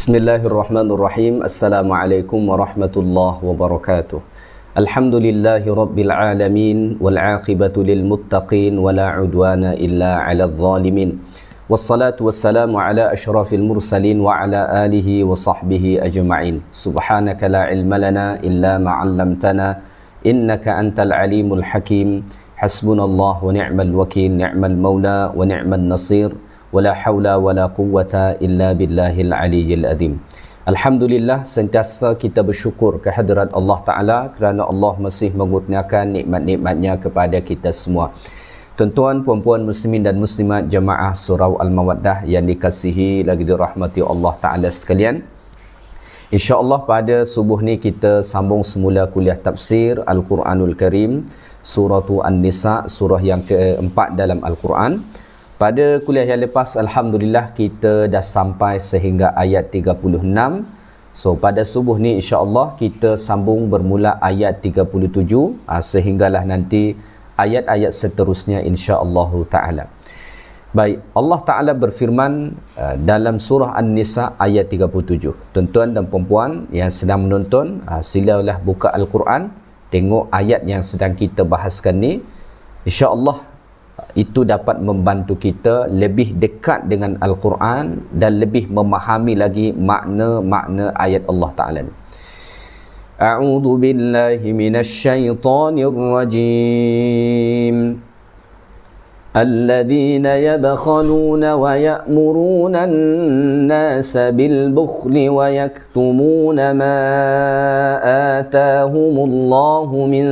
Bismillahirrahmanirrahim. Assalamualaikum warahmatullahi wabarakatuh. Alhamdulillahi rabbil alamin wal aqibatu lil muttaqin wala udwana illa 'alal zalimin. Wassalatu wassalamu ala asyrafil mursalin wa ala alihi wa sahbihi ajma'in. Subhanaka la ilma lana illa ma 'allamtana innaka antal alimul hakim. Hasbunallahu wa ni'mal wakil, ni'mal maula wa ni'mal nasir. Wala haula wala quwwata illa billahil aliyyil azim. Alhamdulillah, sentiasa kita bersyukur kehadirat Allah Ta'ala kerana Allah masih mengurniakan nikmat-nikmatnya kepada kita semua. Tuan-tuan, puan-puan muslimin dan muslimat jamaah surau Al-Mawaddah yang dikasihi lagi dirahmati Allah Ta'ala sekalian, InsyaAllah pada subuh ni kita sambung semula kuliah tafsir Al-Quranul Karim, surah An-Nisa, surah yang keempat dalam Al-Quran. Pada kuliah yang lepas, Alhamdulillah kita dah sampai sehingga ayat 36. So pada subuh ni insya-Allah kita sambung bermula ayat 37 sehinggalah nanti ayat-ayat seterusnya insya-Allah taala. Baik, Allah Taala berfirman dalam surah An-Nisa ayat 37. Tuan-tuan dan puan-puan yang sedang menonton, silalah buka Al-Quran, tengok ayat yang sedang kita bahaskan ni. Insya-Allah itu dapat membantu kita lebih dekat dengan Al-Quran dan lebih memahami lagi makna-makna ayat Allah Ta'ala ni. A'udhu billahi minasyaitanir rajim. Alladhina yabkhaluna wa ya'muruna an-nasa bil-bukhli wa yaktumuna ma atahumullahu min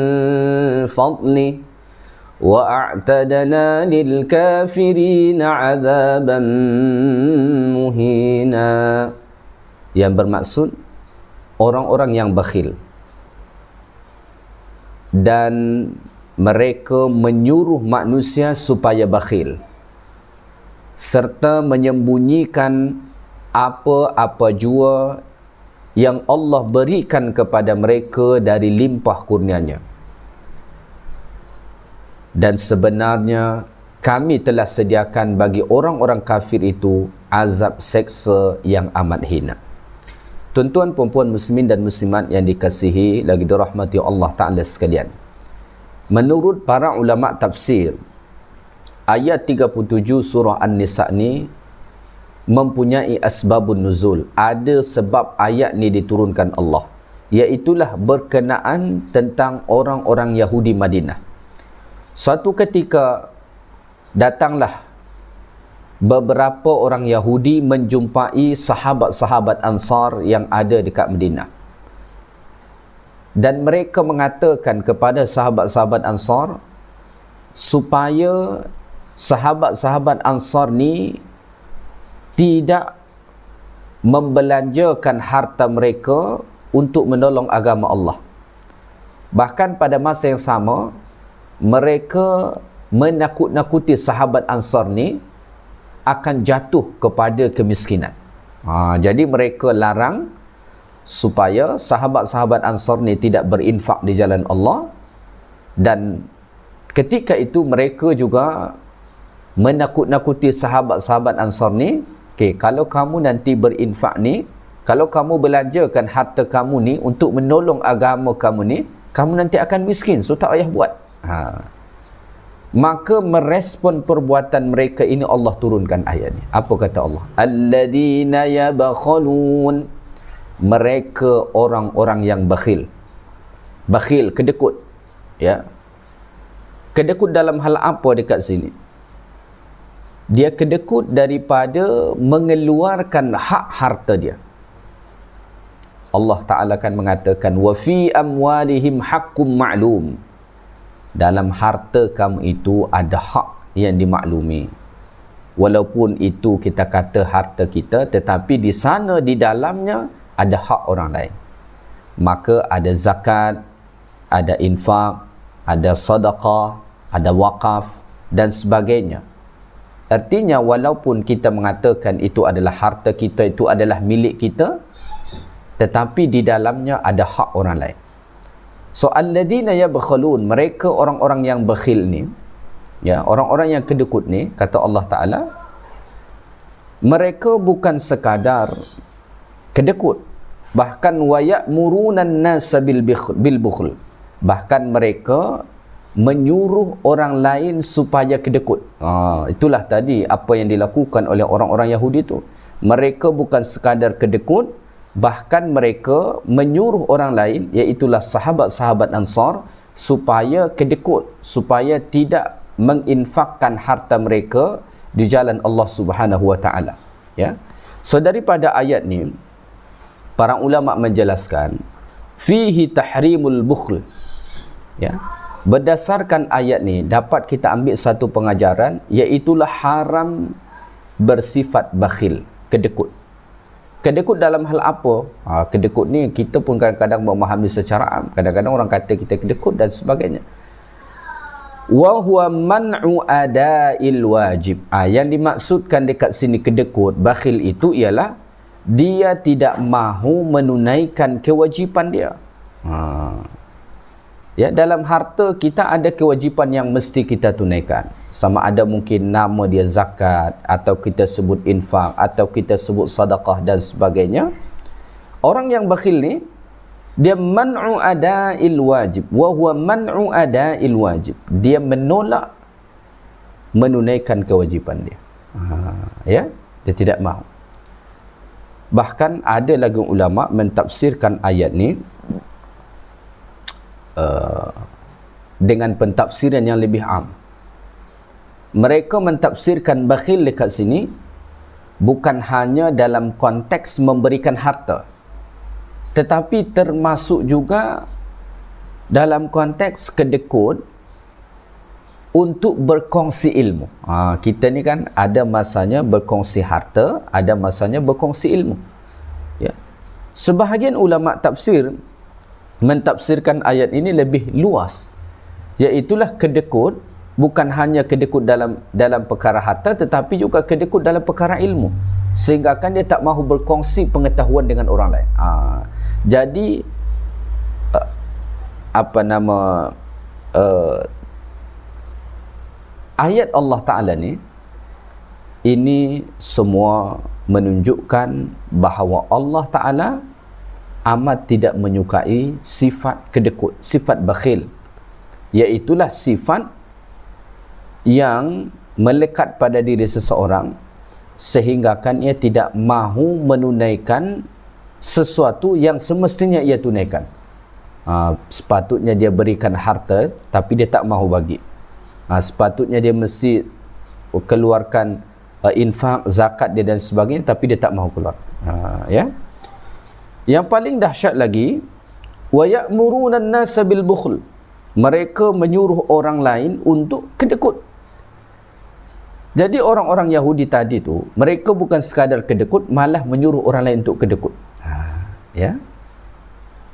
fadlih. وَأَعْتَدْنَا لِلْكَافِرِينَ عَذَابًا مُهِينًا. Yang bermaksud orang-orang yang bakhil dan mereka menyuruh manusia supaya bakhil serta menyembunyikan apa-apa jua yang Allah berikan kepada mereka dari limpah kurnianya. Dan sebenarnya kami telah sediakan bagi orang-orang kafir itu azab seksa yang amat hina. Tuan-tuan, puan-puan muslimin dan muslimat yang dikasihi lagi dirahmati Allah Ta'ala sekalian, menurut para ulama tafsir, ayat 37 surah An-Nisa ni mempunyai asbabun nuzul. Ada sebab ayat ni diturunkan Allah, iaitulah berkenaan tentang orang-orang Yahudi Madinah. Suatu ketika datanglah beberapa orang Yahudi menjumpai sahabat-sahabat Ansar yang ada dekat Madinah. Dan mereka mengatakan kepada sahabat-sahabat Ansar supaya sahabat-sahabat Ansar ni tidak membelanjakan harta mereka untuk menolong agama Allah. Bahkan pada masa yang sama, mereka menakut-nakuti sahabat Ansar ni akan jatuh kepada kemiskinan. Jadi mereka larang supaya sahabat-sahabat Ansar ni tidak berinfak di jalan Allah. Dan ketika itu mereka juga menakut-nakuti sahabat-sahabat Ansar ni, kalau kamu nanti berinfak ni, kalau kamu belanjakan harta kamu ni untuk menolong agama kamu ni, kamu nanti akan miskin, so tak payah buat. Maka merespon perbuatan mereka ini Allah turunkan ayat ni. Apa kata Allah? Alladhina yabkhalun. Mereka orang-orang yang bakhil. Bakhil, kedekut. Ya. Kedekut dalam hal apa dekat sini? Dia kedekut daripada mengeluarkan hak harta dia. Allah Ta'ala kan mengatakan wa fi amwalihim haqqum ma'lum. Dalam harta kamu itu ada hak yang dimaklumi. Walaupun itu kita kata harta kita, tetapi di sana di dalamnya ada hak orang lain. Maka ada zakat, ada infak, ada sedekah, ada wakaf dan sebagainya. Artinya walaupun kita mengatakan itu adalah harta kita, itu adalah milik kita, tetapi di dalamnya ada hak orang lain. So alladhina yabkhalun, mereka orang-orang yang bakhil ni, ya, orang-orang yang kedekut ni, kata Allah Ta'ala, mereka bukan sekadar kedekut. Bahkan wa ya'murunan nasa bil bukhl. Bahkan mereka menyuruh orang lain supaya kedekut. Itulah tadi apa yang dilakukan oleh orang-orang Yahudi itu. Mereka bukan sekadar kedekut, bahkan mereka menyuruh orang lain, iaitulah sahabat-sahabat Ansar, supaya kedekut, supaya tidak menginfakkan harta mereka di jalan Allah Subhanahu wa taala. Ya. So daripada ayat ni para ulama menjelaskan fihi tahrimul bukhl. Ya. Berdasarkan ayat ni dapat kita ambil satu pengajaran, iaitulah haram bersifat bakhil, kedekut. Kedekut dalam hal apa? Kedekut ni kita pun kadang-kadang memahami secara am. Kadang-kadang orang kata kita kedekut dan sebagainya. Wa huwa man'u ada'il wajib. Yang dimaksudkan dekat sini kedekut, bakhil itu ialah dia tidak mahu menunaikan kewajipan dia. Ya, dalam harta kita ada kewajipan yang mesti kita tunaikan. Sama ada mungkin nama dia zakat, atau kita sebut infak, atau kita sebut sedekah dan sebagainya. Orang yang bakhil ni dia man'u ada'il wajib. Wa huwa man'u ada'il wajib. Dia menolak menunaikan kewajipan dia. Ya, dia tidak mahu. Bahkan ada lagi ulama mentafsirkan ayat ni dengan pentafsiran yang lebih am. Mereka mentafsirkan bakhil dekat sini bukan hanya dalam konteks memberikan harta, tetapi termasuk juga dalam konteks kedekut untuk berkongsi ilmu. Kita ni kan ada masanya berkongsi harta, ada masanya berkongsi ilmu. Ya. Sebahagian ulama tafsir mentafsirkan ayat ini lebih luas, iaitulah kedekut bukan hanya kedekut dalam perkara harta, tetapi juga kedekut dalam perkara ilmu, sehingga kan dia tak mahu berkongsi pengetahuan dengan orang lain. Jadi ayat Allah Ta'ala ni, ini semua menunjukkan bahawa Allah Ta'ala amat tidak menyukai sifat kedekut, sifat bakhil, iaitulah sifat yang melekat pada diri seseorang sehinggakan ia tidak mahu menunaikan sesuatu yang semestinya ia tunaikan. Sepatutnya dia berikan harta tapi dia tak mahu bagi. Sepatutnya dia mesti keluarkan infak, zakat dia dan sebagainya, tapi dia tak mahu keluar. Ya. Yang paling dahsyat lagi, wa ya'muruna an-nasa bil bukhl. Mereka menyuruh orang lain untuk kedekut. Jadi orang-orang Yahudi tadi tu, mereka bukan sekadar kedekut, malah menyuruh orang lain untuk kedekut. Ya.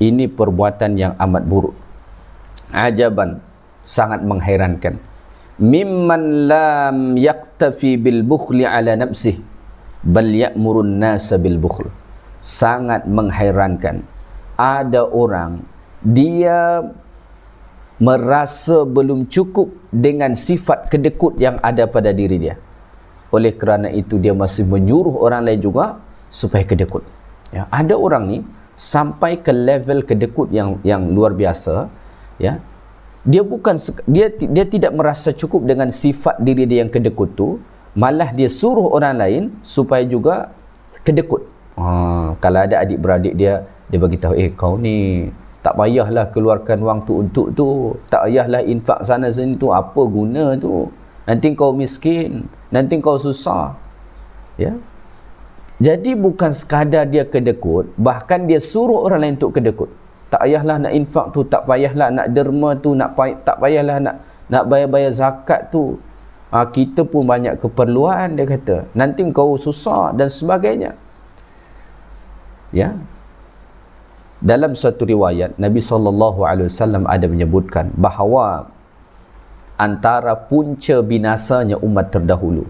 Ini perbuatan yang amat buruk. Ajaban, sangat mengherankan. Mimman lam yaktafi bil bukhli ala nafsih bal ya'murun nasa bil bukhl. Sangat mengherankan. Ada orang dia merasa belum cukup dengan sifat kedekut yang ada pada diri dia. Oleh kerana itu dia masih menyuruh orang lain juga supaya kedekut. Ya, ada orang ni sampai ke level kedekut yang luar biasa. Ya, dia tidak merasa cukup dengan sifat diri dia yang kedekut tu, malah dia suruh orang lain supaya juga kedekut. Kalau ada adik-beradik dia bagi tahu, kau ni tak payahlah keluarkan wang tu untuk tu, tak payahlah infak sana sini tu, apa guna tu, nanti kau miskin, nanti kau susah. Ya. Jadi bukan sekadar dia kedekut, bahkan dia suruh orang lain untuk kedekut. Tak payahlah nak infak tu, tak payahlah nak derma tu, tak payahlah nak bayar-bayar zakat tu. Kita pun banyak keperluan, dia kata, nanti kau susah dan sebagainya. Ya. Dalam suatu riwayat Nabi SAW ada menyebutkan bahawa antara punca binasanya umat terdahulu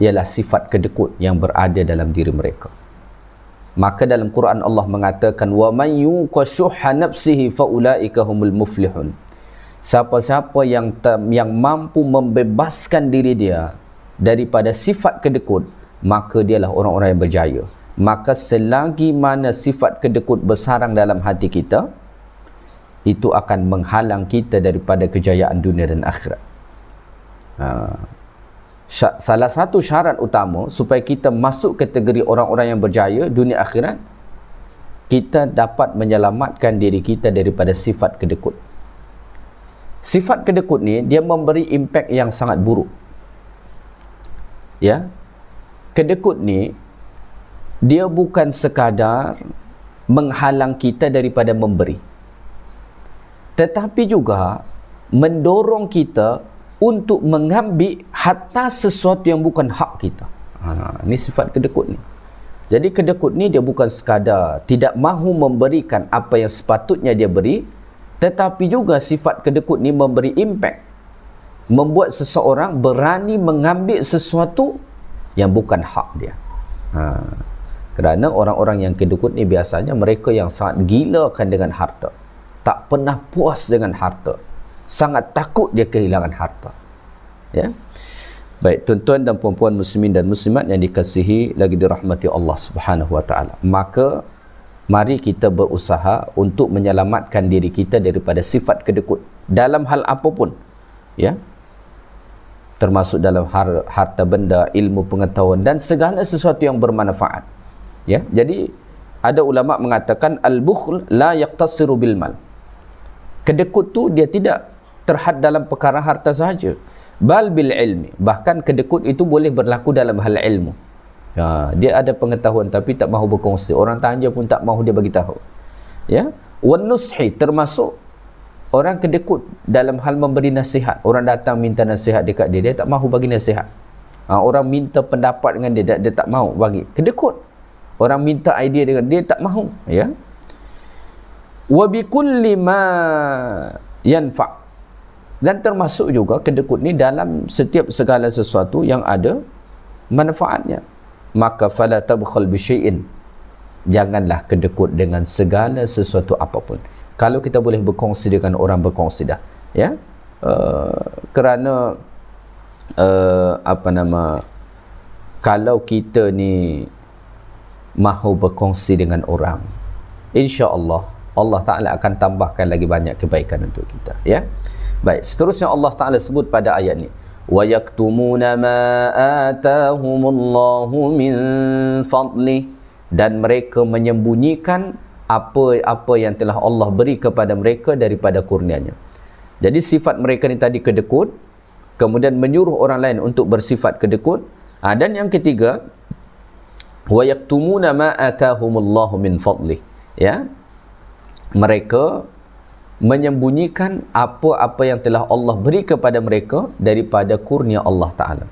ialah sifat kedekut yang berada dalam diri mereka. Maka dalam Quran Allah mengatakan, wa man yuqashuha nafsihi faulaika humul muflihun. Siapa-siapa yang mampu membebaskan diri dia daripada sifat kedekut, maka dialah orang-orang yang berjaya. maka selagi mana sifat kedekut bersarang dalam hati kita, itu akan menghalang kita daripada kejayaan dunia dan akhirat. Salah satu syarat utama supaya kita masuk kategori orang-orang yang berjaya dunia akhirat, kita dapat menyelamatkan diri kita daripada sifat kedekut. Sifat kedekut ni dia memberi impak yang sangat buruk. Ya. Kedekut ni dia bukan sekadar menghalang kita daripada memberi, tetapi juga mendorong kita untuk mengambil hatta sesuatu yang bukan hak kita. Ini sifat kedekut ni. Jadi kedekut ni dia bukan sekadar tidak mahu memberikan apa yang sepatutnya dia beri, tetapi juga sifat kedekut ni memberi impak, membuat seseorang berani mengambil sesuatu yang bukan hak dia. Kerana orang-orang yang kedekut ni biasanya mereka yang sangat gilakan dengan harta, tak pernah puas dengan harta, sangat takut dia kehilangan harta. Ya. Baik, tuan-tuan dan puan-puan muslimin dan muslimat yang dikasihi lagi dirahmati Allah Subhanahu wa taala. Maka mari kita berusaha untuk menyelamatkan diri kita daripada sifat kedekut dalam hal apapun. Ya. Termasuk dalam harta benda, ilmu pengetahuan dan segala sesuatu yang bermanfaat. Ya. Jadi ada ulama mengatakan al-bukhl la yaqtasiru bil mal. Kedekut tu dia tidak terhad dalam perkara harta sahaja, bal bil ilmi. Bahkan kedekut itu boleh berlaku dalam hal ilmu. Dia ada pengetahuan tapi tak mahu berkongsi. Orang tanya pun tak mahu dia bagi tahu. Ya, wan nushi, termasuk orang kedekut dalam hal memberi nasihat. Orang datang minta nasihat dekat dia, dia tak mahu bagi nasihat. Orang minta pendapat dengan dia, dia tak mahu bagi. Kedekut. Orang minta idea dengan dia, tak mahu. Ya. Wa bi kulli ma yanfa'. Dan termasuk juga kedekut ni dalam setiap segala sesuatu yang ada manfaatnya. Maka fala tabkhal bi syai'in. Janganlah kedekut dengan segala sesuatu apapun. Kalau kita boleh berkongsi dengan orang, berkongsi dah. Ya. Kerana kalau kita ni mahu berkongsi dengan orang, insya-Allah Allah Ta'ala akan tambahkan lagi banyak kebaikan untuk kita. Ya. Baik, seterusnya Allah Ta'ala sebut pada ayat ni, wa yaktumuna ma atahumullahu min fadli, dan mereka menyembunyikan apa-apa yang telah Allah beri kepada mereka daripada kurnianya. Jadi sifat mereka ni tadi kedekut, kemudian menyuruh orang lain untuk bersifat kedekut. Dan yang ketiga, wa yaktumuna ma atahumullahu min fadli. Ya. Mereka menyembunyikan apa-apa yang telah Allah beri kepada mereka daripada kurnia Allah Ta'ala.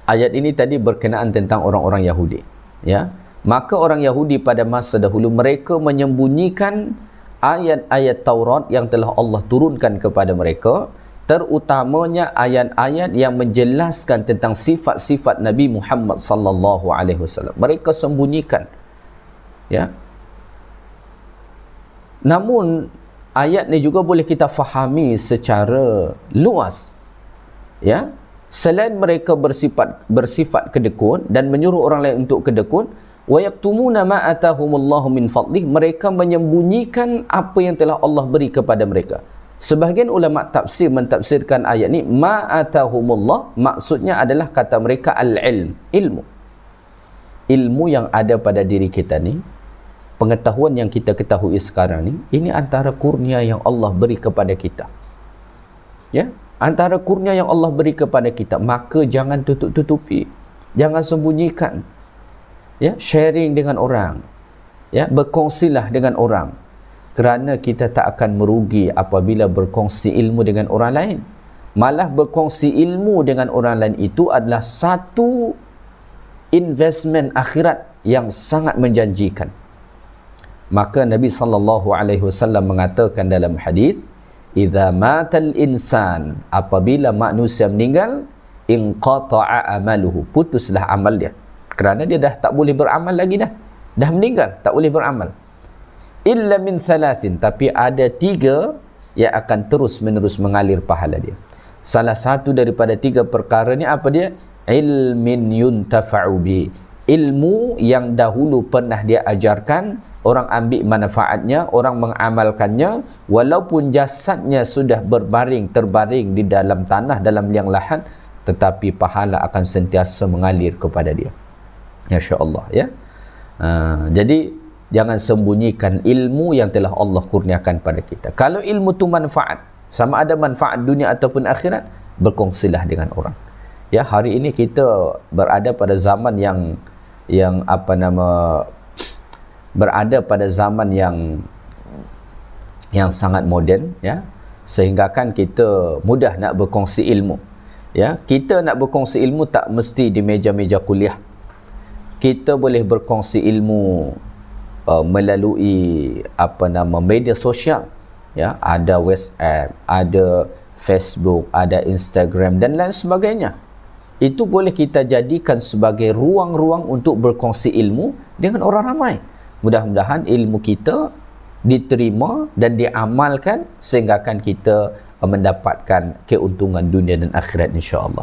Ayat ini tadi berkenaan tentang orang-orang Yahudi. Ya. Maka orang Yahudi pada masa dahulu mereka menyembunyikan ayat-ayat Taurat yang telah Allah turunkan kepada mereka, terutamanya ayat-ayat yang menjelaskan tentang sifat-sifat Nabi Muhammad sallallahu alaihi wasallam. Mereka sembunyikan. Ya. Namun ayat ni juga boleh kita fahami secara luas. Ya. Selain mereka bersifat kedekut dan menyuruh orang lain untuk kedekut, wa yaktumuna ma atahumullahu min fadlih, mereka menyembunyikan apa yang telah Allah beri kepada mereka. Sebahagian ulama tafsir mentafsirkan ayat ni ma atahumullah, maksudnya adalah kata mereka al-ilm, ilmu yang ada pada diri kita ni, pengetahuan yang kita ketahui sekarang ni, ini antara kurnia yang Allah beri kepada kita. Ya, antara kurnia yang Allah beri kepada kita, maka jangan tutup-tutupi, jangan sembunyikan. Ya, sharing dengan orang. Ya, berkongsilah dengan orang. Kerana kita tak akan merugi apabila berkongsi ilmu dengan orang lain. Malah berkongsi ilmu dengan orang lain itu adalah satu investment akhirat yang sangat menjanjikan. Maka Nabi SAW mengatakan dalam hadis, "Idza matal insan", apabila manusia meninggal, inqata'a amaluhu, putuslah amal dia. Kerana dia dah tak boleh beramal lagi dah meninggal, tak boleh beramal. Illa min thalathin, tapi ada 3 yang akan terus menerus mengalir pahala dia. Salah satu daripada 3 perkara ni apa dia? Ilmin yuntafa'u bi, ilmu yang dahulu pernah dia ajarkan, orang ambil manfaatnya, orang mengamalkannya, walaupun jasadnya sudah terbaring di dalam tanah, dalam liang lahat, tetapi pahala akan sentiasa mengalir kepada dia. Masya Allah, ya. Jadi jangan sembunyikan ilmu yang telah Allah kurniakan pada kita. Kalau ilmu itu manfaat, sama ada manfaat dunia ataupun akhirat, berkongsilah dengan orang. Ya, hari ini kita berada pada zaman yang berada pada zaman yang sangat moden, ya, sehingga kan kita mudah nak berkongsi ilmu. Ya, kita nak berkongsi ilmu tak mesti di meja-meja kuliah. Kita boleh berkongsi ilmu melalui media sosial, ya, ada WhatsApp, ada Facebook, ada Instagram dan lain sebagainya. Itu boleh kita jadikan sebagai ruang-ruang untuk berkongsi ilmu dengan orang ramai. Mudah-mudahan ilmu kita diterima dan diamalkan sehingga kan kita mendapatkan keuntungan dunia dan akhirat, insya-Allah.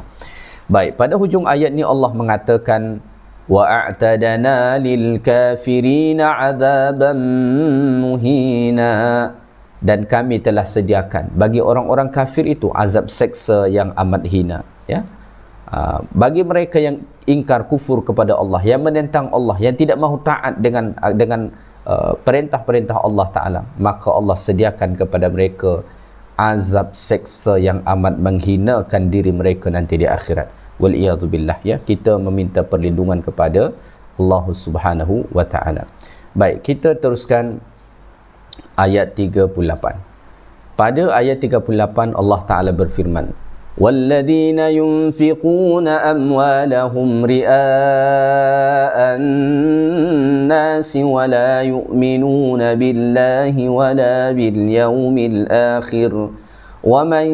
Baik, pada hujung ayat ni Allah mengatakan wa'atadana lil kafirina 'adzaban muhina, dan kami telah sediakan bagi orang-orang kafir itu azab seksa yang amat hina, ya. Bagi mereka yang ingkar kufur kepada Allah, yang menentang Allah, yang tidak mahu taat dengan perintah-perintah Allah Ta'ala, maka Allah sediakan kepada mereka azab seksa yang amat menghinakan diri mereka nanti di akhirat. Wal'iyadzubillah, ya. Kita meminta perlindungan kepada Allah Subhanahu wa Ta'ala. Baik, kita teruskan ayat 38. Pada ayat 38 Allah Ta'ala berfirman, وَالَّذِينَ يُنْفِقُونَ أَمْوَالَهُمْ رِئَاءَ النَّاسِ وَلَا يُؤْمِنُونَ بِاللَّهِ وَلَا بِالْيَوْمِ الْآخِرِ وَمَنْ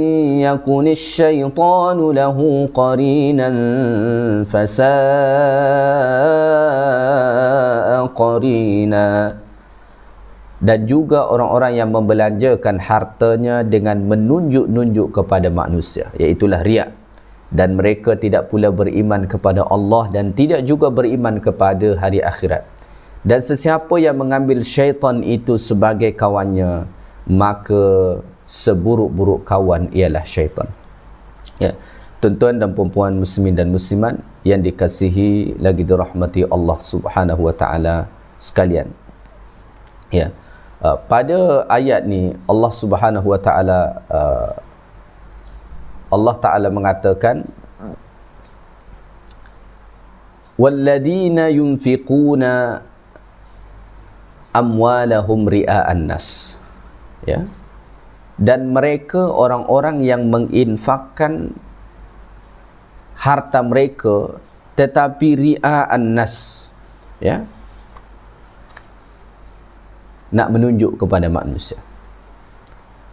يَكُنِ الشَّيْطَانُ لَهُ قَرِينًا فَسَاءَ قَرِينًا. Dan juga orang-orang yang membelanjakan hartanya dengan menunjuk-nunjuk kepada manusia, iaitulah riya, dan mereka tidak pula beriman kepada Allah dan tidak juga beriman kepada hari akhirat. Dan sesiapa yang mengambil syaitan itu sebagai kawannya, maka seburuk-buruk kawan ialah syaitan. Ya, tuan-tuan dan puan-puan muslimin dan muslimat yang dikasihi lagi dirahmati Allah Subhanahu wa Ta'ala sekalian. Ya, pada ayat ni Allah Subhanahu wa Ta'ala mengatakan walladzina yunfiquna amwalahum ria'an nas, ya, dan mereka orang-orang yang menginfakkan harta mereka tetapi ria'an nas, ya, nak menunjuk kepada manusia.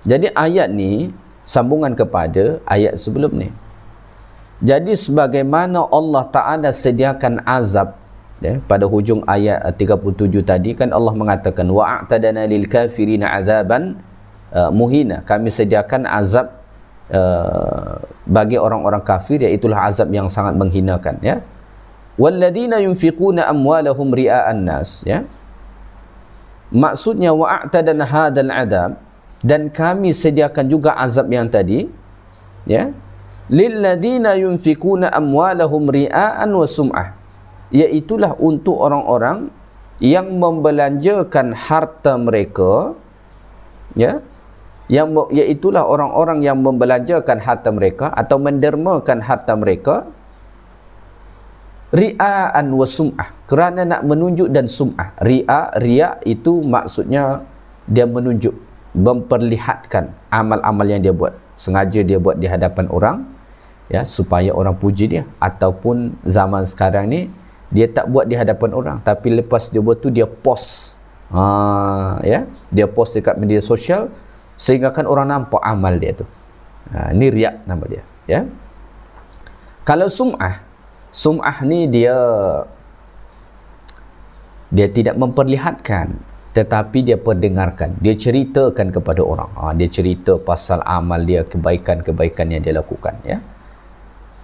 Jadi ayat ni sambungan kepada ayat sebelum ni. Jadi sebagaimana Allah Ta'ala sediakan azab, ya, pada hujung ayat 37 tadi kan Allah mengatakan wa'atadana lil kafirina azaban muhina, kami sediakan azab bagi orang-orang kafir, iaitulah azab yang sangat menghinakan, ya. Walladzina yunfiquna amwalahum ria'an nas, ya, maksudnya wa'atadana hadzal adab, dan kami sediakan juga azab yang tadi, ya, lilladzina yunfikuna amwalahum ria'an wa sum'ah, iaitulah untuk orang-orang yang membelanjakan harta mereka, ya, iaitulah orang-orang yang membelanjakan harta mereka atau mendermakan harta mereka ria'an wa sum'ah, kerana nak menunjuk, dan sum'ah. Riya itu maksudnya dia menunjuk, memperlihatkan amal-amal yang dia buat, sengaja dia buat di hadapan orang, ya, supaya orang puji dia. Ataupun zaman sekarang ni dia tak buat di hadapan orang, tapi lepas dia buat tu dia post, ya, dia post dekat media sosial sehingga kan orang nampak amal dia tu. Ni riya nama dia, ya. Kalau sum'ah ni dia tidak memperlihatkan, tetapi dia perdengarkan, dia ceritakan kepada orang. Dia cerita pasal amal dia, kebaikan-kebaikan yang dia lakukan, ya.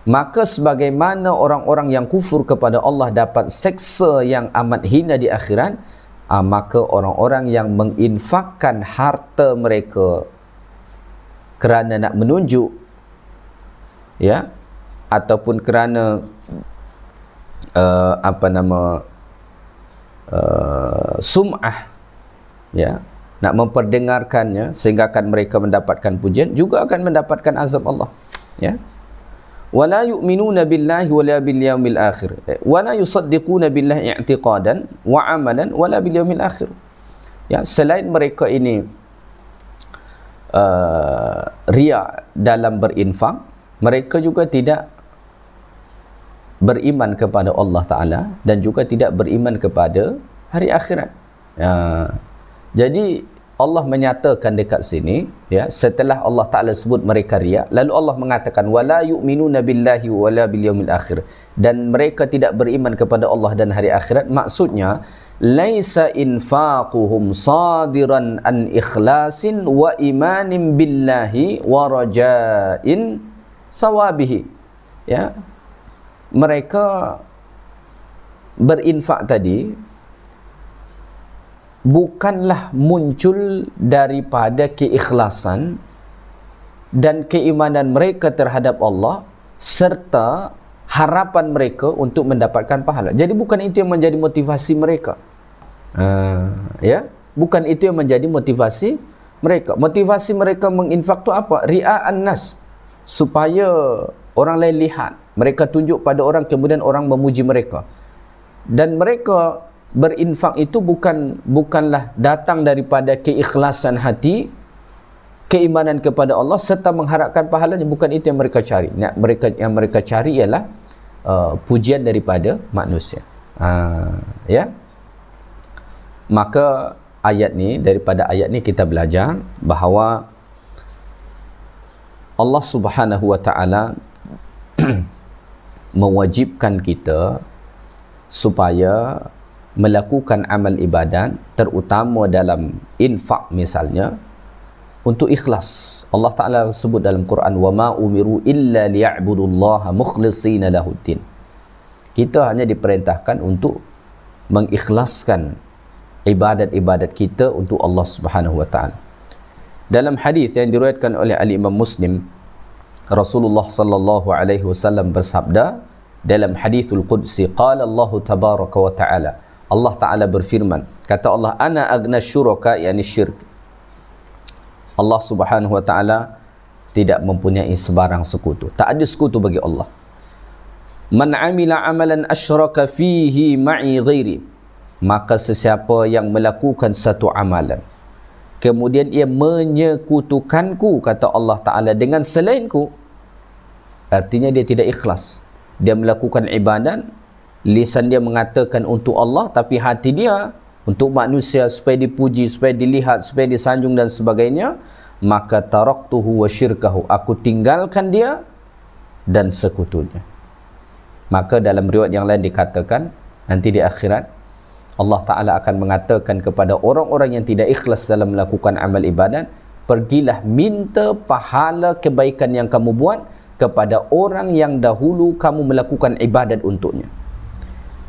Maka sebagaimana orang-orang yang kufur kepada Allah dapat seksa yang amat hina di akhirat, maka orang-orang yang menginfakkan harta mereka kerana nak menunjuk, ya, ataupun kerana sum'ah, ya, nak memperdengarkannya sehingga akan mereka mendapatkan pujian, juga akan mendapatkan azab Allah, ya. Wala yu'minuna billahi wala bil yaumil akhir wala yusaddiquna billahi i'tiqadan wa amalan wala bil yaumil akhir. Ya, selain mereka ini riya dalam berinfak, mereka juga tidak beriman kepada Allah Ta'ala dan juga tidak beriman kepada hari akhirat. Jadi Allah menyatakan dekat sini, ya, setelah Allah Ta'ala sebut mereka riya, lalu Allah mengatakan wala yu'minuna billahi wala bil yaumil akhir, dan mereka tidak beriman kepada Allah dan hari akhirat. Maksudnya laisa infaquhum sadiran an ikhlasin wa imanin billahi wa raja'in sawabihi. Ya, mereka berinfak tadi bukanlah muncul daripada keikhlasan dan keimanan mereka terhadap Allah serta harapan mereka untuk mendapatkan pahala. Jadi bukan itu yang menjadi motivasi mereka. Ya, bukan itu yang menjadi motivasi mereka. Motivasi mereka menginfak tu apa? Ria'an nas, supaya orang lain lihat, mereka tunjuk pada orang, kemudian orang memuji mereka. Dan mereka berinfak itu bukanlah datang daripada keikhlasan hati, keimanan kepada Allah serta mengharapkan pahalanya. Bukan itu yang mereka cari. Yang mereka cari ialah pujian daripada manusia. Ya. Maka daripada ayat ni kita belajar bahawa Allah Subhanahu wa taala mewajibkan kita supaya melakukan amal ibadat, terutama dalam infak misalnya, untuk ikhlas. Allah Ta'ala sebut dalam Quran, وَمَا أُمِرُوا إِلَّا لِيَعْبُدُوا اللَّهَ مُخْلِصِينَ لَهُ الدِّينَ. Kita hanya diperintahkan untuk mengikhlaskan ibadat-ibadat kita untuk Allah Subhanahu wa taala. Dalam hadis yang diriwayatkan oleh Al-Imam Muslim, Rasulullah sallallahu alaihi wasallam bersabda dalam hadithul qudsi, qala Allah tabaraka wa taala, Allah Ta'ala berfirman, kata Allah, ana agna syuraka, yani syirk. Allah Subhanahu wa taala tidak mempunyai sebarang sekutu, tak ada sekutu bagi Allah. Man amila amalan asyraka fihi ma'i ghairi, maka sesiapa yang melakukan satu amalan kemudian ia menyekutukanku, kata Allah Ta'ala, dengan selainku, artinya dia tidak ikhlas. Dia melakukan ibadat, lisan dia mengatakan untuk Allah, tapi hati dia untuk manusia, supaya dipuji, supaya dilihat, supaya disanjung dan sebagainya, maka taraktuhu wa syirkahu, aku tinggalkan dia dan sekutunya. Maka dalam riwayat yang lain dikatakan, nanti di akhirat Allah Ta'ala akan mengatakan kepada orang-orang yang tidak ikhlas dalam melakukan amal ibadat, pergilah minta pahala kebaikan yang kamu buat kepada orang yang dahulu kamu melakukan ibadat untuknya.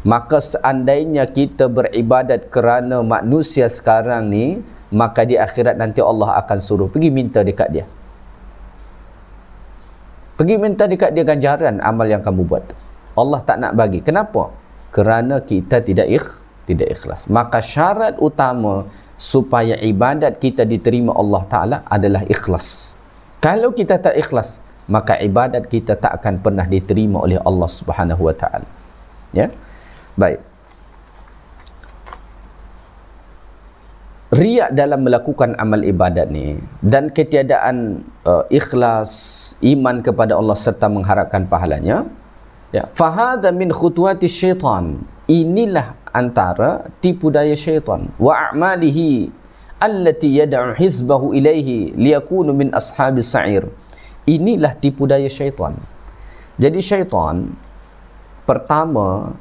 Maka seandainya kita beribadat kerana manusia sekarang ni, maka di akhirat nanti Allah akan suruh pergi minta dekat dia. Pergi minta dekat dia ganjaran amal yang kamu buat. Allah tak nak bagi. Kenapa? Kerana kita tidak ikhlas. Maka syarat utama supaya ibadat kita diterima Allah Ta'ala adalah ikhlas. Kalau kita tak ikhlas, maka ibadat kita tak akan pernah diterima oleh Allah Subhanahu wa taala. Ya. Baik. Riya dalam melakukan amal ibadat ni dan ketiadaan ikhlas, iman kepada Allah serta mengharapkan pahalanya, ya, fahadha min khutuwati syaitan. Inilah antara tipu daya syaitan wa a'malihi allati yad'u hizbahu ilaihi liyakunu min ashabis sa'ir. Inilah tipu daya syaitan. Jadi syaitan pertama,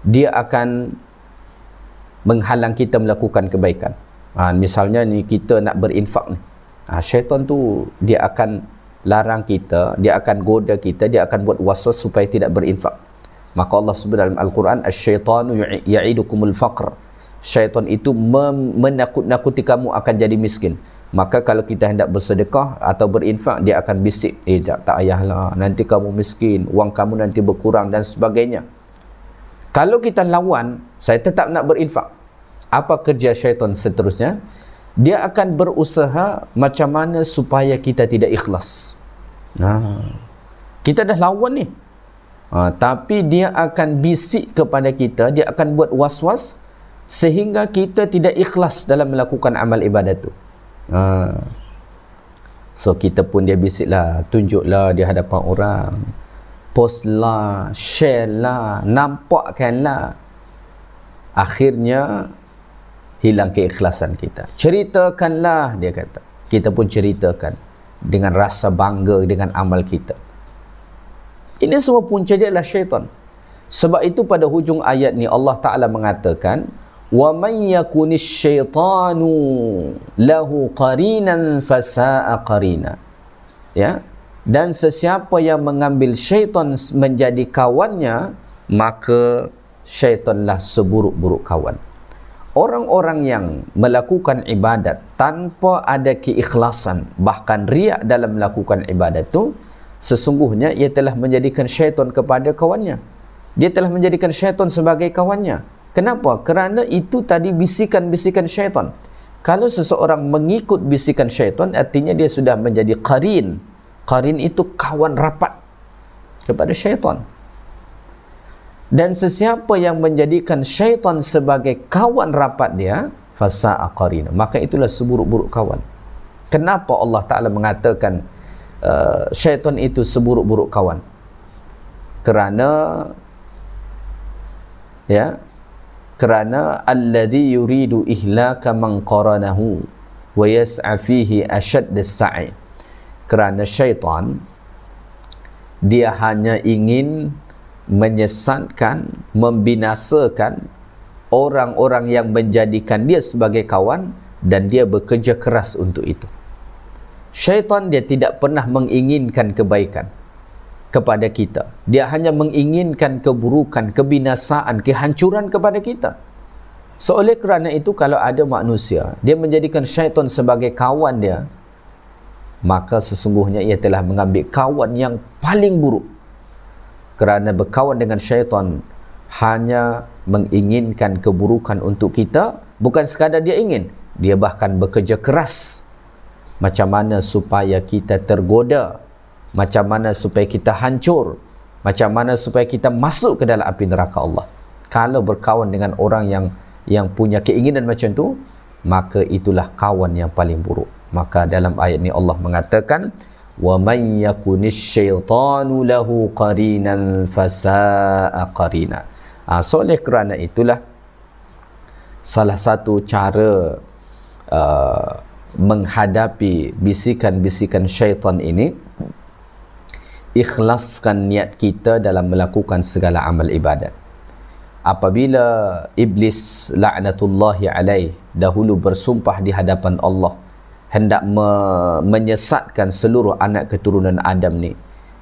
dia akan menghalang kita melakukan kebaikan. Misalnya ni kita nak berinfak ni, syaitan tu dia akan larang kita, dia akan goda kita, dia akan buat waswas supaya tidak berinfak. Maka Allah sebut dalam Al-Quran, asyaitanu ya'idukumul faqr. Syaitan itu menakut-nakuti kamu akan jadi miskin. Maka kalau kita hendak bersedekah atau berinfak, dia akan bisik, tak payahlah, nanti kamu miskin, wang kamu nanti berkurang dan sebagainya. Kalau kita lawan, saya tetap nak berinfak, apa kerja syaitan seterusnya? Dia akan berusaha macam mana supaya kita tidak ikhlas. Kita dah lawan ni, tapi dia akan bisik kepada kita, dia akan buat was-was sehingga kita tidak ikhlas dalam melakukan amal ibadat tu. So kita pun dia bisiklah, tunjuklah di hadapan orang, post lah, share lah, nampakkanlah. Akhirnya hilang keikhlasan kita. Ceritakanlah, dia kata. Kita pun ceritakan dengan rasa bangga dengan amal kita. Ini semua punca dia adalah syaitan. Sebab itu pada hujung ayat ni Allah Ta'ala mengatakan, wa man yakunish syaitanu lahu qarinan fasa'a qarina. Ya. Dan sesiapa yang mengambil syaitan menjadi kawannya, maka syaitanlah seburuk-buruk kawan. Orang-orang yang melakukan ibadat tanpa ada keikhlasan, bahkan riak dalam melakukan ibadat itu, sesungguhnya ia telah menjadikan syaitan kepada kawannya. Dia telah menjadikan syaitan sebagai kawannya. Kenapa? Kerana itu tadi bisikan-bisikan syaitan. Kalau seseorang mengikut bisikan syaitan, artinya dia sudah menjadi qarin. Qarin itu kawan rapat kepada syaitan. Dan sesiapa yang menjadikan syaitan sebagai kawan rapat dia, fasa'a qarina, maka itulah seburuk-buruk kawan. Kenapa Allah Ta'ala mengatakan syaitan itu seburuk-buruk kawan? Kerana alladhi yuridu ihlaka man qaranahu wa yas'a fihi ashadd as-sa'i. Kerana syaitan dia hanya ingin menyesatkan, membinasakan orang-orang yang menjadikan dia sebagai kawan, dan dia bekerja keras untuk itu. Syaitan dia tidak pernah menginginkan kebaikan kepada kita. Dia hanya menginginkan keburukan, kebinasaan, kehancuran kepada kita. So oleh kerana itu, kalau ada manusia dia menjadikan syaitan sebagai kawan dia, maka sesungguhnya ia telah mengambil kawan yang paling buruk. Kerana berkawan dengan syaitan hanya menginginkan keburukan untuk kita. Bukan sekadar dia ingin, dia bahkan bekerja keras macam mana supaya kita tergoda, macam mana supaya kita hancur, macam mana supaya kita masuk ke dalam api neraka Allah. Kalau berkawan dengan orang yang punya keinginan macam tu, maka itulah kawan yang paling buruk. Maka dalam ayat ni Allah mengatakan, wa man yakunish syaitanu lahu qarinan fasa'a qarina. So oleh kerana itulah salah satu cara menghadapi bisikan-bisikan syaitan ini, ikhlaskan niat kita dalam melakukan segala amal ibadat. Apabila iblis la'natullahi alaih dahulu bersumpah di hadapan Allah hendak menyesatkan seluruh anak keturunan Adam ni,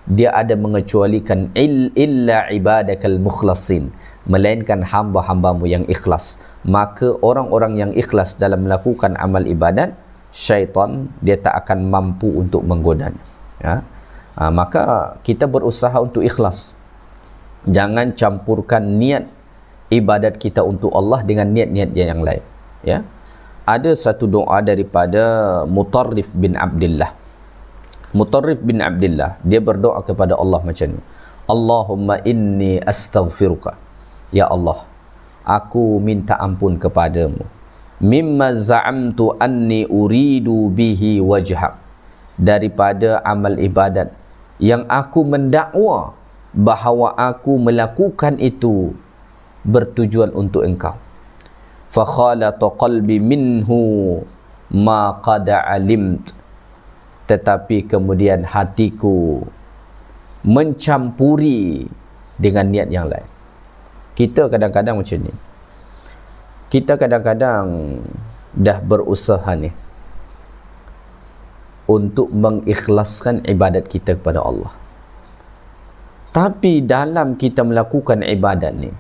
dia ada mengecualikan illa ibadakal mukhlasin, melainkan hamba-hambamu yang ikhlas. Maka orang-orang yang ikhlas dalam melakukan amal ibadat, syaitan dia tak akan mampu untuk menggodanya. Maka kita berusaha untuk ikhlas. Jangan campurkan niat ibadat kita untuk Allah dengan niat-niat yang lain. Ya. Ada satu doa daripada Mutarrif bin Abdullah. Mutarrif bin Abdullah, dia berdoa kepada Allah macam ni. Allahumma inni astaghfiruka. Ya Allah, aku minta ampun kepadamu. Mimma za'amtu anni uridu bihi wajhak. Daripada amal ibadat yang aku mendakwa bahawa aku melakukan itu bertujuan untuk engkau. Fa khalata qalbi minhu ma qad alimt. Tetapi kemudian hatiku mencampuri dengan niat yang lain. Kita kadang-kadang macam ni. Kita kadang-kadang dah berusaha ni, untuk mengikhlaskan ibadat kita kepada Allah. Tapi dalam kita melakukan ibadat ni,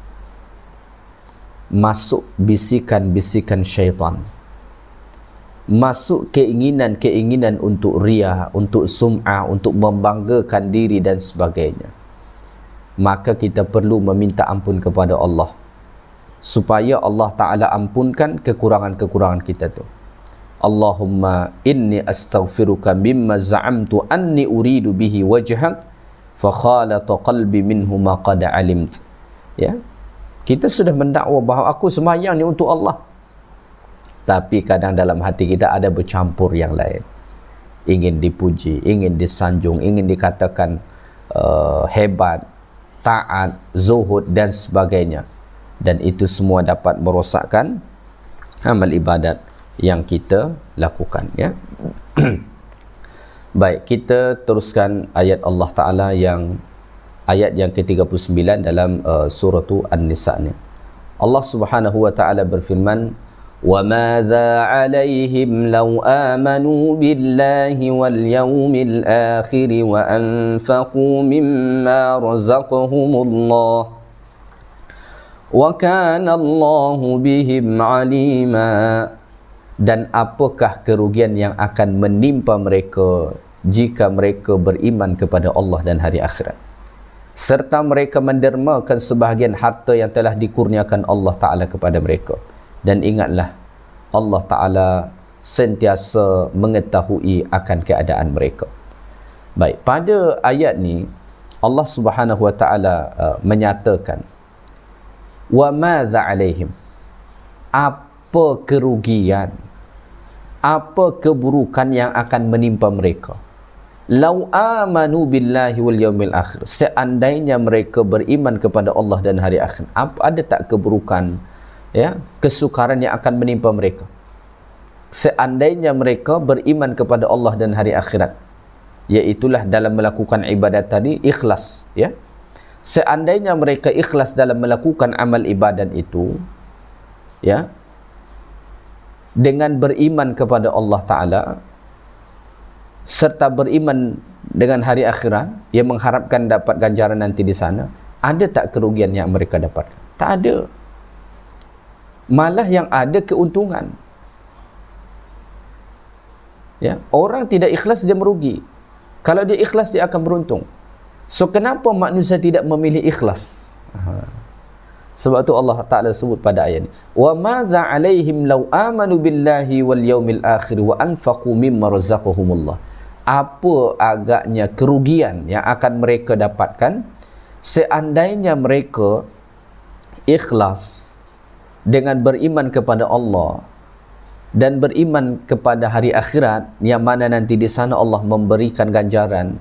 masuk bisikan-bisikan syaitan, masuk keinginan-keinginan untuk riya, untuk sum'ah, untuk membanggakan diri dan sebagainya. Maka kita perlu meminta ampun kepada Allah, supaya Allah Ta'ala ampunkan kekurangan-kekurangan kita tu. Allahumma inni astaghfiruka mimma za'amtu anni uridu bihi wajhak fa khalata qalbi minhu ma qad alimt. Ya, kita sudah mendakwa bahawa aku sembahyang ni untuk Allah, tapi kadang dalam hati kita ada bercampur yang lain, ingin dipuji, ingin disanjung, ingin dikatakan hebat, taat, zuhud dan sebagainya. Dan itu semua dapat merosakkan amal ibadat yang kita lakukan, ya. Baik, kita teruskan ayat Allah Ta'ala yang ayat yang ke-39 dalam surah An-Nisa ni. Allah Subhanahu wa Ta'ala berfirman, "Wa madza 'alaihim law amanu billahi wal yawmil akhir wa anfaqu mimma razaqahumullah wa kana Allahu bihim 'alima." Dan apakah kerugian yang akan menimpa mereka jika mereka beriman kepada Allah dan hari akhirat, serta mereka mendermakan sebahagian harta yang telah dikurniakan Allah Ta'ala kepada mereka. Dan ingatlah, Allah Ta'ala sentiasa mengetahui akan keadaan mereka. Baik, pada ayat ni Allah Subhanahu wa Ta'ala menyatakan, wa madza alaihim, apa kerugian, apa keburukan yang akan menimpa mereka. Lau amanu billahi wal yaumil akhir, seandainya mereka beriman kepada Allah dan hari akhir, ada tak keburukan, ya, kesukaran yang akan menimpa mereka seandainya mereka beriman kepada Allah dan hari akhirat? Iaitulah dalam melakukan ibadat tadi ikhlas, ya. Seandainya mereka ikhlas dalam melakukan amal ibadat itu, ya, dengan beriman kepada Allah Ta'ala serta beriman dengan hari akhirat, yang mengharapkan dapat ganjaran nanti di sana, ada tak kerugian yang mereka dapatkan? Tak ada. Malah yang ada keuntungan. Ya, orang tidak ikhlas dia merugi. Kalau dia ikhlas dia akan beruntung. So kenapa manusia tidak memilih ikhlas? Sebab tu Allah Ta'ala sebut pada ayat ni, wa madza 'alaihim law amanu billahi wal yaumil akhir wa anfaqu mimma razaqahumullah. Apa agaknya kerugian yang akan mereka dapatkan seandainya mereka ikhlas dengan beriman kepada Allah dan beriman kepada hari akhirat, yang mana nanti di sana Allah memberikan ganjaran.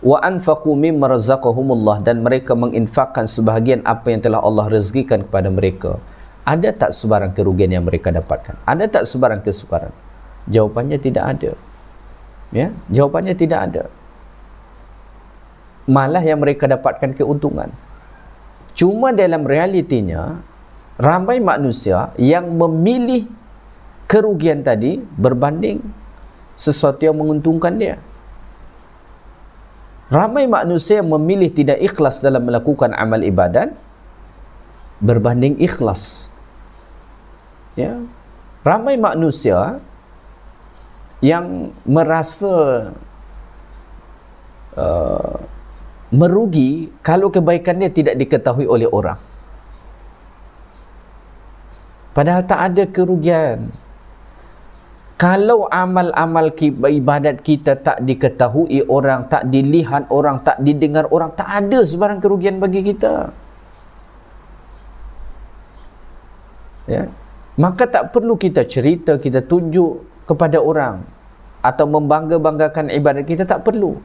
Wa anfaqu mimma razaqahumullah, dan mereka menginfakkan sebahagian apa yang telah Allah rezekikan kepada mereka. Ada tak sebarang kerugian yang mereka dapatkan? Ada tak sebarang kesukaran? Jawapannya tidak ada. Ya, jawapannya tidak ada. Malah yang mereka dapatkan keuntungan. Cuma dalam realitinya, ramai manusia yang memilih kerugian tadi berbanding sesuatu yang menguntungkan dia. Ramai manusia yang memilih tidak ikhlas dalam melakukan amal ibadat berbanding ikhlas. Ya. Ramai manusia yang merasa merugi kalau kebaikannya tidak diketahui oleh orang. Padahal tak ada kerugian. Kalau amal-amal ibadat kita tak diketahui orang, tak dilihat orang, tak didengar orang, tak ada sebarang kerugian bagi kita. Ya. Maka tak perlu kita cerita, kita tunjuk kepada orang atau membangga-banggakan ibadat kita, tak perlu.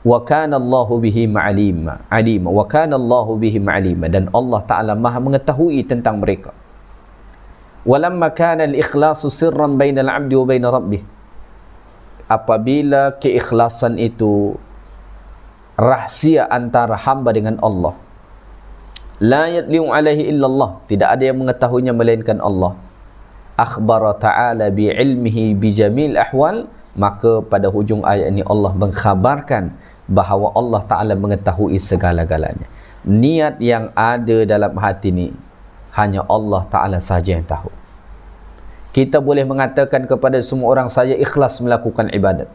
Wa kana Allahu bihim alima, wa kana Allahu bihim alima, dan Allah Ta'ala Maha mengetahui tentang mereka. Walamma kana al-ikhlasu sirran bainal 'abdi wa bain rabbih, apabila keikhlasan itu rahsia antara hamba dengan Allah, la yadliu alaihi illallah, tidak ada yang mengetahuinya melainkan Allah, akhbara ta'ala bi'ilmihi bijamil ahwal, maka pada hujung ayat ini Allah mengkhabarkan bahawa Allah Ta'ala mengetahui segala-galanya. Niat yang ada dalam hati ni hanya Allah Ta'ala saja yang tahu. Kita boleh mengatakan kepada semua orang, saya ikhlas melakukan ibadat,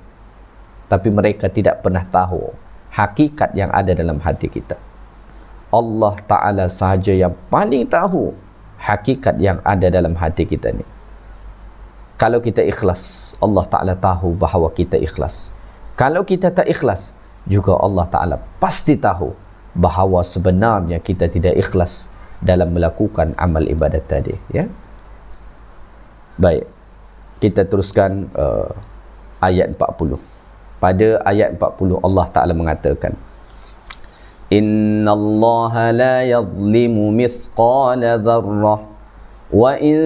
tapi mereka tidak pernah tahu hakikat yang ada dalam hati kita. Allah Ta'ala sahaja yang paling tahu hakikat yang ada dalam hati kita ni. Kalau kita ikhlas, Allah Ta'ala tahu bahawa kita ikhlas. Kalau kita tak ikhlas, juga Allah Ta'ala pasti tahu bahawa sebenarnya kita tidak ikhlas dalam melakukan amal ibadat tadi. Ya? Baik, kita teruskan ayat 40. Pada ayat 40 Allah Ta'ala mengatakan, Inna Allah la yadhlimu mithqala dharrah wa in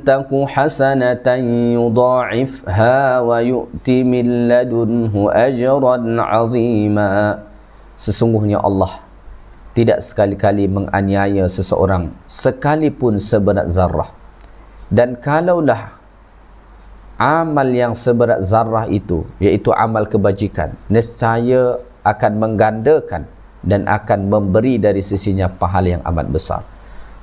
taku hasanatan yudha'ifha wa yu'ti min ladunhu ajran 'azima. Sesungguhnya Allah tidak sekali-kali menganiaya seseorang sekalipun seberat zarrah. Dan kalaulah amal yang seberat zarrah itu, iaitu amal kebajikan, nescaya akan menggandakan dan akan memberi dari sisinya pahala yang amat besar.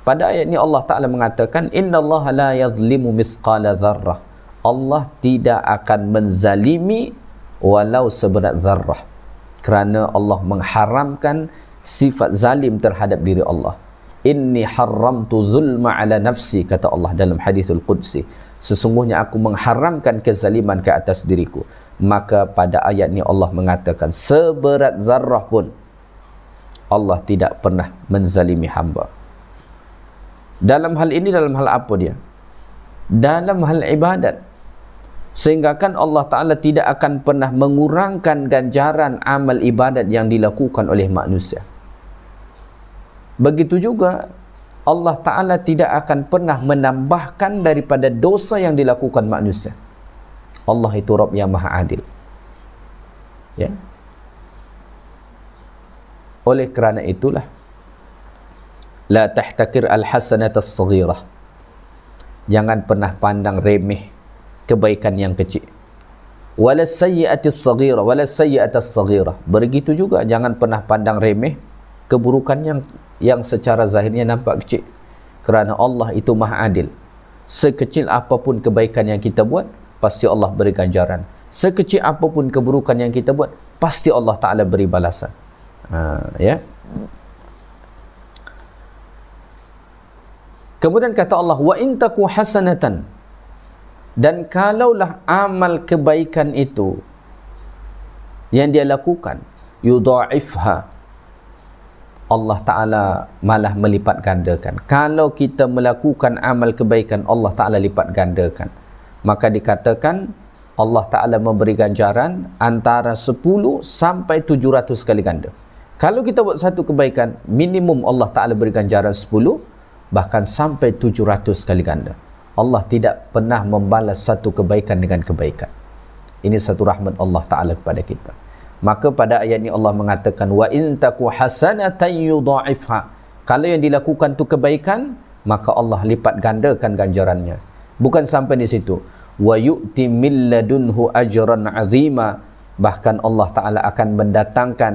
Pada ayat ini Allah Ta'ala mengatakan, innallaha la yadhlimu mithqala dharrah. Allah tidak akan menzalimi walau seberat zarrah, kerana Allah mengharamkan sifat zalim terhadap diri Allah. Inni haramtu zulma ala nafsi, kata Allah dalam hadithul qudsi, sesungguhnya aku mengharamkan kezaliman ke atas diriku. Maka pada ayat ini Allah mengatakan, seberat zarrah pun Allah tidak pernah menzalimi hamba. Dalam hal ini, dalam hal apa dia? Dalam hal ibadat. Sehingga kan Allah Ta'ala tidak akan pernah mengurangkan ganjaran amal ibadat yang dilakukan oleh manusia. Begitu juga Allah Ta'ala tidak akan pernah menambahkan daripada dosa yang dilakukan manusia. Allah itu Rabb yang Maha Adil. Ya. Oleh kerana itulah, la tahtakir al-hasanat as-saghirah. Jangan pernah pandang remeh kebaikan yang kecil. Wala sayyi'ati as-saghirah, wala sayyi'ati as-saghirah. Begitu juga jangan pernah pandang remeh keburukan yang secara zahirnya nampak kecil, kerana Allah itu Maha Adil. Sekecil apapun kebaikan yang kita buat, pasti Allah beri ganjaran. Sekecil apapun keburukan yang kita buat, pasti Allah Ta'ala beri balasan. Ya. Kemudian kata Allah, wa in taku hasanatan, dan kalaulah amal kebaikan itu yang dia lakukan, yudha'ifha, Allah Ta'ala malah melipat gandakan. Kalau kita melakukan amal kebaikan, Allah Ta'ala lipat gandakan. Maka dikatakan Allah Ta'ala memberi ganjaran antara 10 sampai 700 kali ganda. Kalau kita buat satu kebaikan, minimum Allah Ta'ala beri ganjaran 10, bahkan sampai 700 kali ganda. Allah tidak pernah membalas satu kebaikan dengan kebaikan. Ini satu rahmat Allah Ta'ala kepada kita. Maka pada ayat ini Allah mengatakan, wa in taku hasanatan yudha'ifha. Kalau yang dilakukan itu kebaikan, maka Allah lipat gandakan ganjarannya. Bukan sampai di situ, wa yu'ti min ladunhu ajran 'azima. Bahkan Allah Ta'ala akan mendatangkan,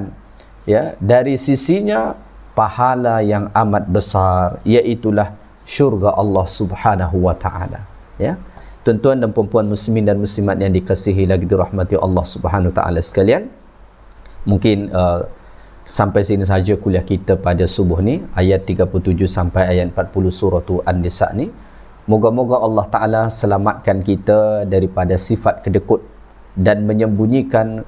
ya, dari sisinya pahala yang amat besar, iaitulah syurga Allah Subhanahu wa Ta'ala. Ya. Tuan-tuan dan puan-puan muslimin dan muslimat yang dikasihi lagi dirahmati Allah Subhanahu wa Ta'ala sekalian, mungkin sampai sini saja kuliah kita pada subuh ni, ayat 37 sampai ayat 40 surah An-Nisa ni. Moga-moga Allah Ta'ala selamatkan kita daripada sifat kedekut dan menyembunyikan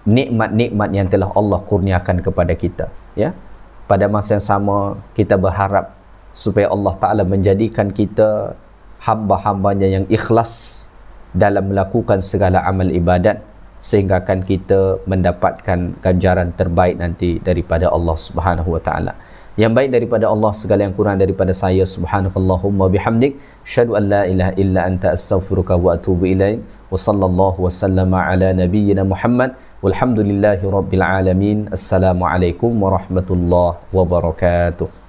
nikmat-nikmat yang telah Allah kurniakan kepada kita. Ya. Pada masa yang sama, kita berharap supaya Allah Ta'ala menjadikan kita hamba-hambanya yang ikhlas dalam melakukan segala amal ibadat, sehingga akan kita mendapatkan ganjaran terbaik nanti daripada Allah Subhanahu wa Ta'ala. Yang baik daripada Allah, segala yang kurang daripada saya. Subhanakallahumma bihamdik, syahadu an la ilaha illa anta, astaghfiruka wa atubu ilaik. Wa sallallahu wa sallama ala nabiyyina Muhammad, walhamdulillahi rabbil alamin. Assalamualaikum warahmatullahi wabarakatuh.